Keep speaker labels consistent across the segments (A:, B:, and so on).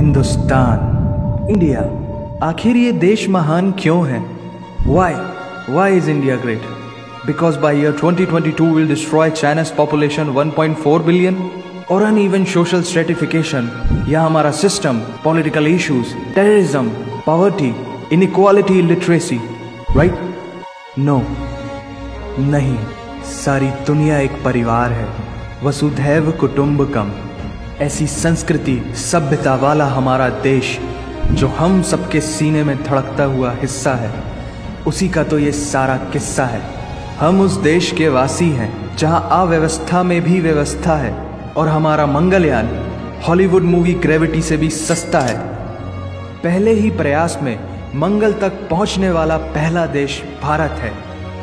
A: Hindustan, India, आखिर ये देश महान क्यों है? Why is India great? Because by year 2022 we'll destroy China's population 1.4 billion? Or uneven social stratification, या हमारा system, political issues, terrorism, poverty, inequality, illiteracy, right? No, नहीं, सारी दुनिया एक परिवार है, वसुधैव कुटुंबकम। ऐसी संस्कृति, सभ्यता वाला हमारा देश जो हम सबके सीने में धड़कता हुआ हिस्सा है, उसी का तो ये सारा किस्सा है। हम उस देश के वासी हैं जहां अव्यवस्था में भी व्यवस्था है, और हमारा मंगलयान हॉलीवुड मूवी ग्रेविटी से भी सस्ता है। पहले ही प्रयास में मंगल तक पहुंचने वाला पहला देश भारत है,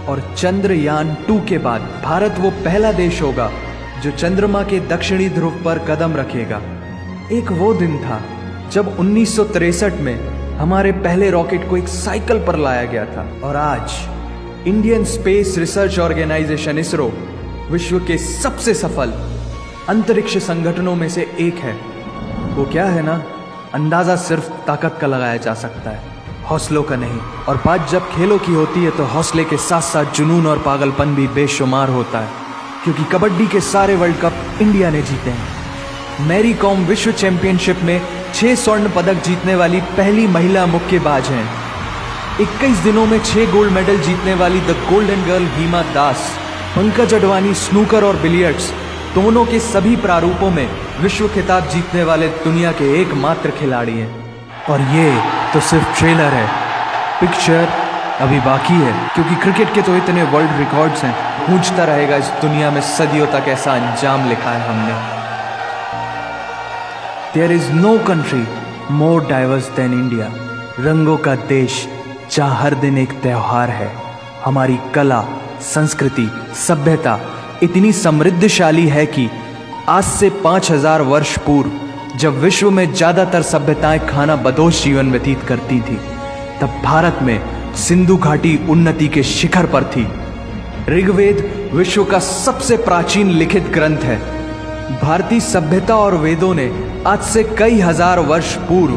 A: और चंद्रयान 2 के बाद भारत वो पहला देश होगा जो चंद्रमा के दक्षिणी ध्रुव पर कदम रखेगा। एक वो दिन था जब 1963 में हमारे पहले रॉकेट को एक साइकिल पर लाया गया था, और आज Indian space research organisation ISRO विश्व के सबसे सफल अंतरिक्ष संगठनों में से एक है। वो क्या है ना, अंदाजा सिर्फ ताकत का लगाया जा सकता है, हौसलों का नहीं। और बात जब खेलों की होती है तो हौसले के साथ साथ जुनून और पागलपन भी बेशुमार होता है, क्योंकि कबड्डी के सारे वर्ल्ड कप इंडिया ने जीते हैं। मैरी कॉम विश्व चैंपियनशिप में 6 स्वर्ण पदक जीतने वाली पहली महिला मुक्केबाज हैं। 21 दिनों में 6 गोल्ड मेडल जीतने वाली the golden girl Hima Das. Pankaj Advani snooker और बिलियर्ड्स दोनों के सभी प्रारूपों में विश्व खिताब जीतने वाले दुनिया के एकमात्र खिलाड़ी हैं। और ये तो सिर्फ ट्रेलर है, पिक्चर अभी बाकी है, क्योंकि क्रिकेट के तो इतने वर्ल्ड रिकॉर्ड्स हैं। पूछता रहेगा इस दुनिया में सदियों तक ऐसा अंजाम लिखा है हमने। There is no country more diverse than India। रंगों का देश जहाँ हर दिन एक त्योहार है। हमारी कला, संस्कृति, सभ्यता इतनी समृद्धशाली है कि आज से 5000 वर्ष पूर्व जब विश्व में ज्यादातर सभ्यताएं खाना बदोश जीवन व्यतीत करती थी, तब भारत में सिंधु घाटी उन्नति के शिखर पर थी। ऋग्वेद विश्व का सबसे प्राचीन लिखित ग्रंथ है। भारतीय सभ्यता और वेदों ने आज से कई हजार वर्ष पूर्व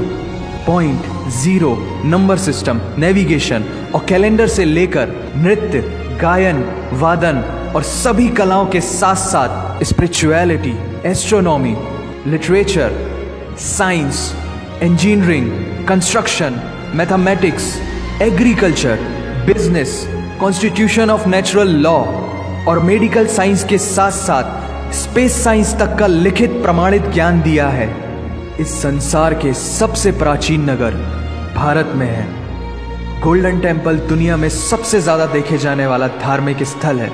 A: point, zero, number system, navigation और कैलेंडर से लेकर नृत्य, गायन, वादन और सभी कलाओं के साथ साथ spirituality, astronomy, literature, science, engineering, construction, mathematics, agriculture, business, constitution of natural law और मेडिकल साइंस के साथ साथ स्पेस साइंस तक का लिखित प्रमाणित ज्ञान दिया है। इस संसार के सबसे प्राचीन नगर भारत में है। गोल्डन टेम्पल दुनिया में सबसे ज्यादा देखे जाने वाला धार्मिक स्थल है,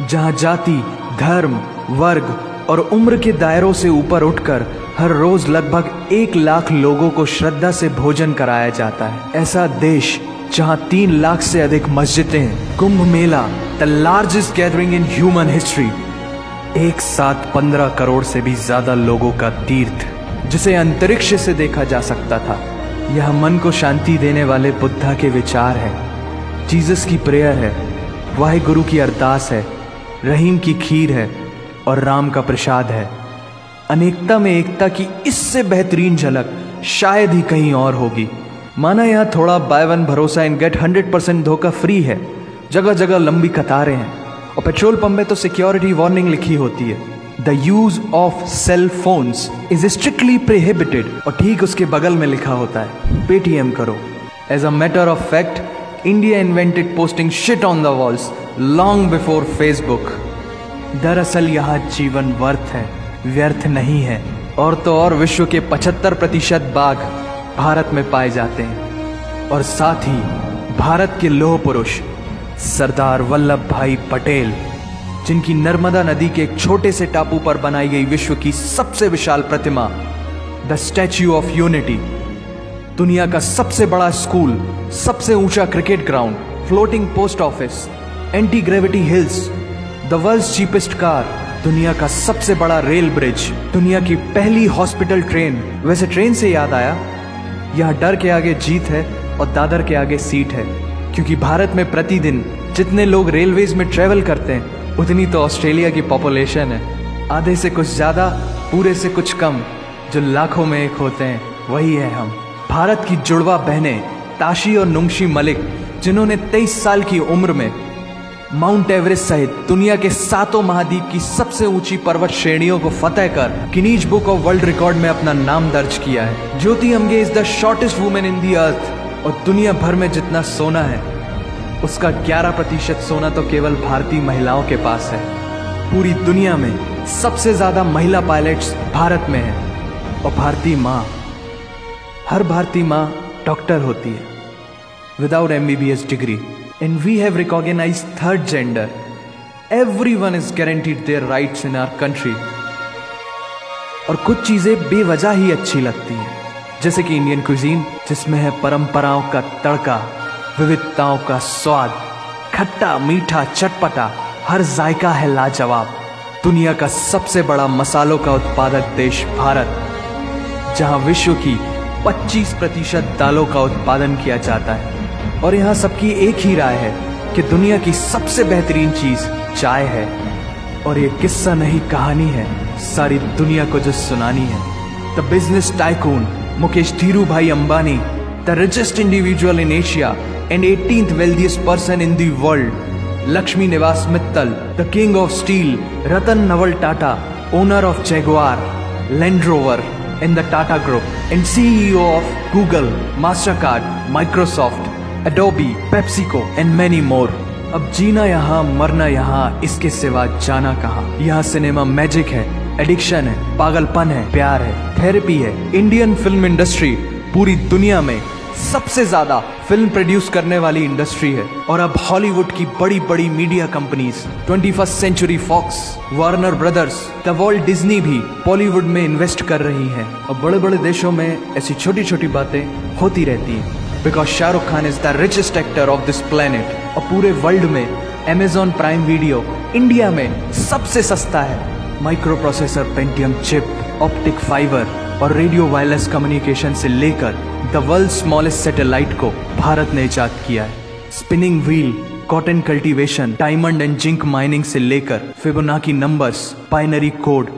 A: जहां जाति, धर्म, वर्ग और उम्र के दायरों से ऊपर उठकर हर रोज लगभग 1 लाख लोगों को श्रद्धा से भोजन कराया जाता है। ऐसा देश जहां 3 लाख से अधिक मस्जिदें हैं। Kumbh Mela, the largest gathering in human history. एक साथ 15 करोड़ से भी ज्यादा लोगों का तीर्थ, जिसे अंतरिक्ष से देखा जा सकता था। यह मन को शांति देने वाले बुद्धा के विचार है, जीसस की प्रेयर है, वाहिगुरु की अरदास है, रहीम की खीर है और राम का प्रसाद है। अनेकता में एकता की इससे बेहतरीन झलक शायद ही कहीं और होगी। माना यहाँ थोड़ा बाय वन भरोसा एंड गेट 100% धोखा फ्री है। जगह जगह लंबी कतारें हैं और पेट्रोल पंप में तो सिक्योरिटी वार्निंग लिखी होती है, the use of cell phones is strictly prohibited, और ठीक उसके बगल में लिखा होता है पेटीएम करो। As a matter of fact, India invented posting shit on the walls long before Facebook. दरअसल यहाँ जीवन वर्थ है, व्यर्थ नहीं है। और तो और विश्व के 75% बाघ भारत में पाए जाते हैं। और साथ ही भारत के लौह पुरुष सरदार वल्लभ भाई पटेल, जिनकी नर्मदा नदी के एक छोटे से टापू पर बनाई गई विश्व की सबसे विशाल प्रतिमा, द स्टैच्यू ऑफ यूनिटी, दुनिया का सबसे बड़ा स्कूल, सबसे ऊंचा cricket ground, floating post office, anti gravity hills, the world's cheapest car, दुनिया का सबसे बड़ा रेल ब्रिज, दुनिया की पहली हॉस्पिटल ट्रेन। वैसे ट्रेन से याद आया, यहाँ डर के आगे जीत है और दादर के आगे सीट है, क्योंकि भारत में प्रतिदिन जितने लोग रेलवेज में ट्रेवल करते हैं उतनी तो ऑस्ट्रेलिया की पॉपुलेशन है। आधे से कुछ ज्यादा, पूरे से कुछ कम, जो लाखों में एक होते हैं। वही है हम। भारत की जुड़वा बहनें ताशी और नुंगशी मलिक, जिन्होंने 23 साल की उम्र में माउंट एवरेस्ट सहित दुनिया के 7 महाद्वीप की सबसे ऊंची पर्वत श्रेणियों को फतेह कर Guinness book of world record में अपना नाम दर्ज किया है। Jyoti Amge is the shortest women in the earth. और दुनिया भर में जितना सोना है उसका 11% सोना तो केवल भारतीय महिलाओं के पास है। पूरी दुनिया में सबसे ज्यादा महिला पायलट्स भारत में है। और भारतीय माँ, हर भारतीय माँ डॉक्टर होती है without MBBS degree. And we have recognized third gender. Everyone is guaranteed their rights in our country. और कुछ चीजें बेवजह ही अच्छी लगती हैं, जैसे कि इंडियन क्विजीन, जिसमें है परंपराओं का तड़का, विविधताओं का स्वाद, खट्टा मीठा चटपटा, हर जायका है लाजवाब। दुनिया का सबसे बड़ा मसालों का उत्पादक देश भारत, जहां विश्व की 25% दालों का उत्पादन किया जाता है। और यहाँ सबकी एक ही राय है कि दुनिया की सबसे बेहतरीन चीज चाय है। और ये किस्सा नहीं कहानी है सारी दुनिया को जो सुनानी है। The business tycoon Mukesh Dhirubhai Ambani, the richest individual in Asia and 18th wealthiest person in the world, Lakshmi Niwas Mittal, the king of steel Ratan Naval Tata, owner of Jaguar, land rover in the Tata Group, and CEO of Google, Mastercard, Microsoft, Adobe, PepsiCo and many more। अब जीना यहाँ मरना यहाँ, इसके सिवा जाना कहाँ। यहाँ cinema magic है, एडिक्शन है, पागलपन है, प्यार है, थेरेपी है। इंडियन फिल्म इंडस्ट्री पूरी दुनिया में सबसे ज्यादा फिल्म प्रोड्यूस करने वाली इंडस्ट्री है। और अब हॉलीवुड की बड़ी बड़ी media companies, 21st century Fox, Warner Brothers, the world Disney भी बॉलीवुड में इन्वेस्ट कर रही हैं। और बड़े बड़े देशों में ऐसी छोटी छोटी बातें होती रहती हैं, because Shahrukh Khan is the richest actor of this planet. और पूरे वर्ल्ड में अमेजॉन प्राइम वीडियो इंडिया में सबसे सस्ता है। Micro processor, Pentium chip, optic fibre और रेडियो वायरलेस कम्युनिकेशन से लेकर द वर्ल्ड स्मॉलेस्ट सैटेलाइट को भारत ने इजाद किया है। Spinning wheel, cotton cultivation, diamond and zinc mining से लेकर फिबोनाची नंबर्स, बाइनरी कोड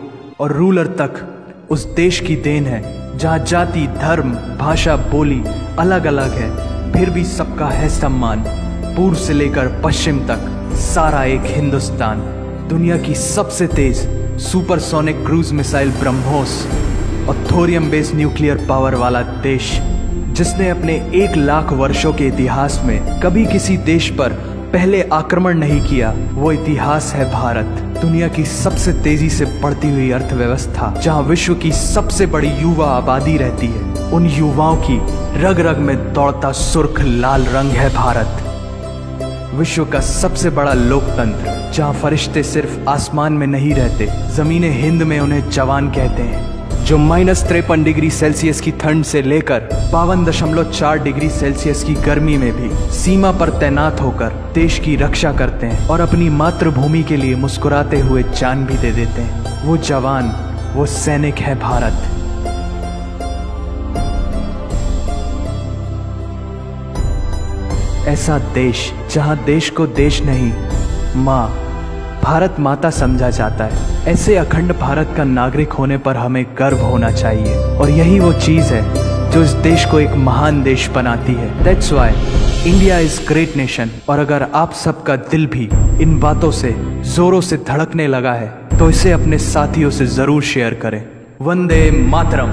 A: और रूलर तक उस देश की देन है, जहां जाति, धर्म, भाषा, बोली अलग अलग है, फिर भी सबका है सम्मान। पूर्व से लेकर पश्चिम तक सारा एक हिंदुस्तान। दुनिया की सबसे तेज सुपरसोनिक क्रूज मिसाइल ब्रह्मोस और थोरियम बेस्ड न्यूक्लियर पावर वाला देश, जिसने अपने 1 लाख वर्षों के इतिहास में कभी किसी देश पर पहले आक्रमण नहीं किया, वो इतिहास है भारत। दुनिया की सबसे तेजी से बढ़ती हुई अर्थव्यवस्था, जहां विश्व की सबसे बड़ी युवा आबादी रहती है, उन युवाओं की रग रग में दौड़ता सुर्ख लाल रंग है भारत। विश्व का सबसे बड़ा लोकतंत्र, जहां फरिश्ते सिर्फ आसमान में नहीं रहते, जमीने हिंद में उन्हें जवान कहते हैं, जो -53 डिग्री सेल्सियस की ठंड से लेकर 52.4 डिग्री सेल्सियस की गर्मी में भी सीमा पर तैनात होकर देश की रक्षा करते हैं और अपनी मातृभूमि के लिए मुस्कुराते हुए जान भी दे देते हैं। वो जवान, वो सैनिक है भारत। ऐसा देश जहां देश को देश नहीं, माँ, भारत माता समझा जाता है। ऐसे अखंड भारत का नागरिक होने पर हमें गर्व होना चाहिए। और यही वो चीज है जो इस देश को एक महान देश बनाती है। That's why India is great nation. और अगर आप सबका दिल भी इन बातों से जोरों से धड़कने लगा है, तो इसे अपने साथियों से जरूर शेयर करें। वंदे मातरम।